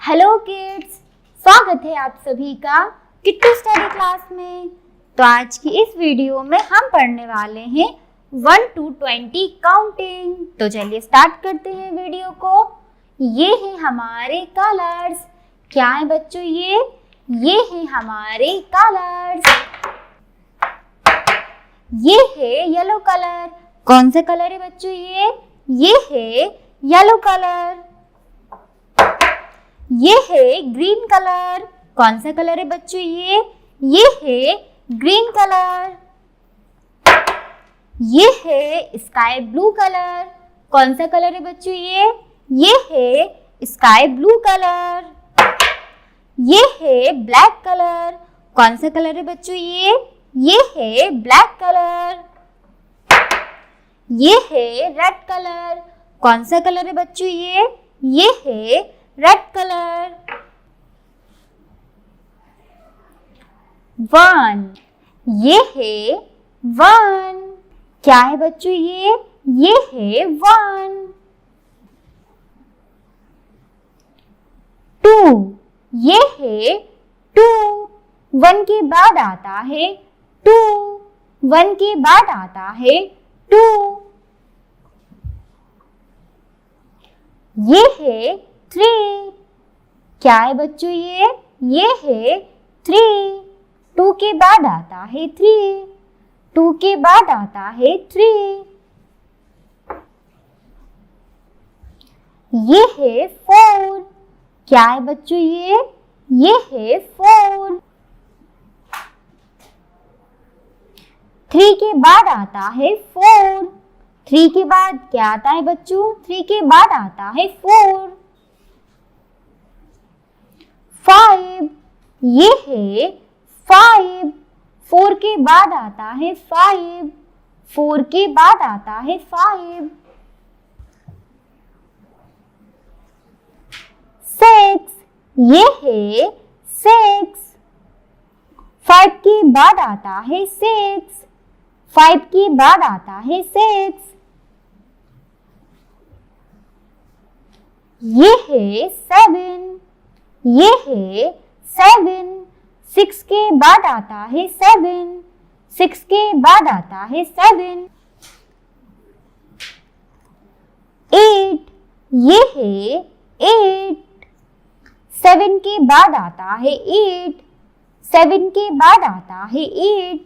Hello kids, स्वागत है आप सभी का किट्टू स्टडी क्लास में। तो आज की इस वीडियो में हम पढ़ने वाले हैं 1 to 20 काउंटिंग। तो चलिए स्टार्ट करते हैं वीडियो को। ये हैं हमारे कलर्स। क्या है बच्चों? ये हैं हमारे कलर्स। ये है येलो कलर। कौन सा कलर है बच्चों? ये है येलो कलर। ये है ग्रीन कलर। कौन सा कलर है बच्चों? ये है ग्रीन कलर। ये है स्काई ब्लू कलर। कौन सा कलर है बच्चों? ये है स्काई ब्लू कलर। ये है ब्लैक कलर। कौन सा कलर है बच्चों? ये है ब्लैक कलर। ये है रेड कलर। कौन सा कलर है बच्चों? ये है रेड कलर। 1, ये है 1। क्या है बच्चों? ये है 1। 2, ये है 2। 1 के बाद आता है 2। 1 के बाद आता है 2। ये है 3। क्या है बच्चों? ये है 3। 2 के बाद आता है 3। 2 के बाद आता है 3। ये है 4। क्या है बच्चों? ये है 4। 3 के बाद आता है 4। 3 के बाद क्या आता है बच्चों? 3 के बाद आता है 4। 5, ये है 5। 4 के बाद आता है 5। 4 के बाद आता है 5। 6, ये है 6। 5 के बाद आता है 6। 5 के बाद आता है 6। ये है 7। ये है 7। 6 के बाद आता है 7। 6 के बाद आता है 7। 8, ये है 8। 7 के बाद आता है 8। 7 के बाद आता है 8।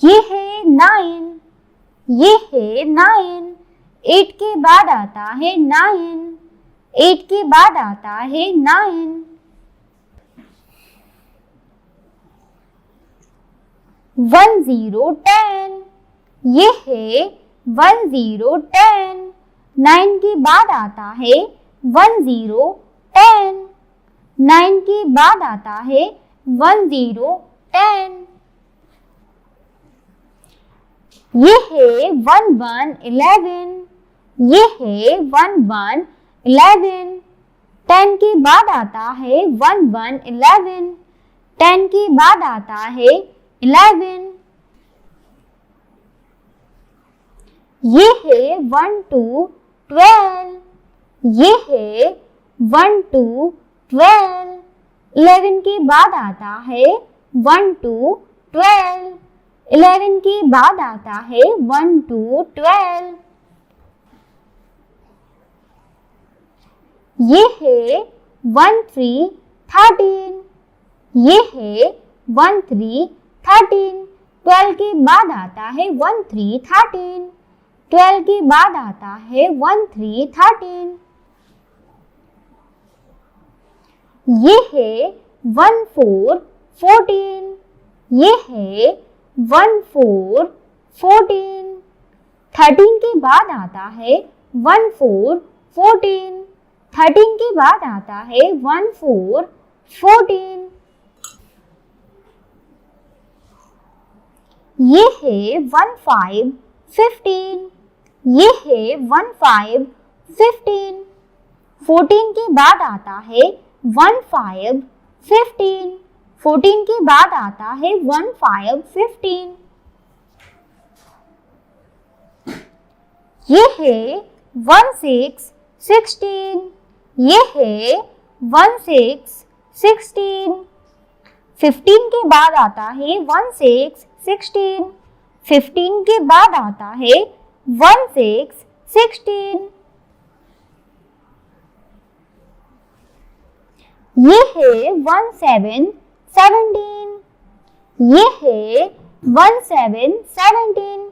ये है 9। ये है 9। 8 के बाद आता है 9। 8 के बाद आता है 9। 1 0 10, ये है 1 0 10। 9 के बाद आता है 1 0 10। 9 के बाद आता है 1 0 10। ये है 1 1 11। ये है 1 1 11। 10 के बाद आता है 1 1 11। 10 के बाद आता है 11। ये है 1 2 12। ये है 1 2 12। 11 के बाद आता है 1 2 12। 11 के बाद आता है 1 2 12। ये है 1 3 13। ये है 1 3 13। 12 के बाद आता है 1 3 13। 12 के बाद आता है 1 3 13। ये है 1 4 14। ये है 1 4 14। 13 के बाद आता है 1 4 14। 13 के बाद आता है 1 4 14। ये है 1 5 15। ये है 1 5 15। 14 के बाद आता है 1 5 15। 14 के बाद आता है 1 5 15। ये है 1 6 16, ये है 16, 16, 15 के बाद आता है 16, 16, 15 के बाद आता है 16, 16, ये है 17, 17, ये है 17, 17,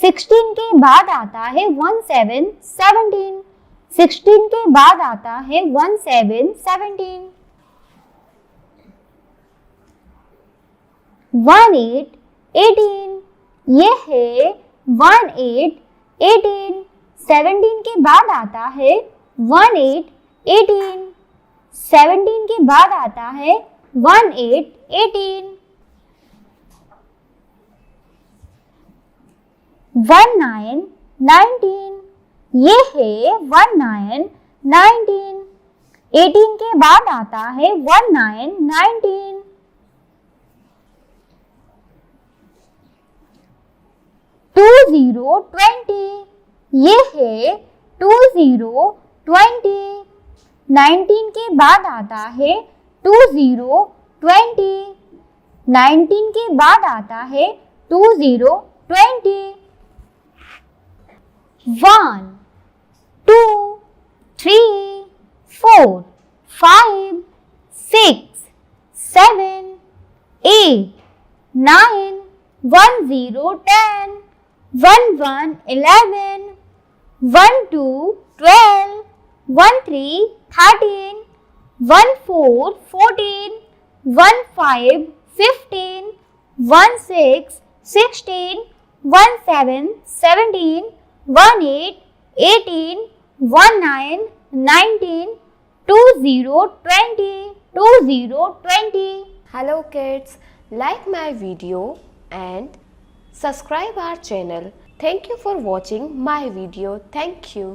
16 के बाद आता है 17, 17, 16 के बाद आता है 17, 17, 18, 18, ये है 18, 18, 17 के बाद आता है 18, 18, 17 के बाद आता है 18, 18, 19, 19, ये है 19, 19, 18 के बाद आता है 19, 19, 20, 20, ये है 20, 20, 19 के बाद आता है 20, 20, 19 के बाद आता है 20, 20, 1, 2, 3, 4, 5, 6, 7, 8, 9, 1, 0, 10, 1, 1, 11, 1, 2, 12, 1, 3, 13, 1, 4, 14, 1, 5, 15, 1, 6, 16, 1, 7, 17, 1, 8, 18, 1, 9, 19, 20, 20, 20, 20. Hello kids, like my video and subscribe our channel. Thank you for watching my video. Thank you.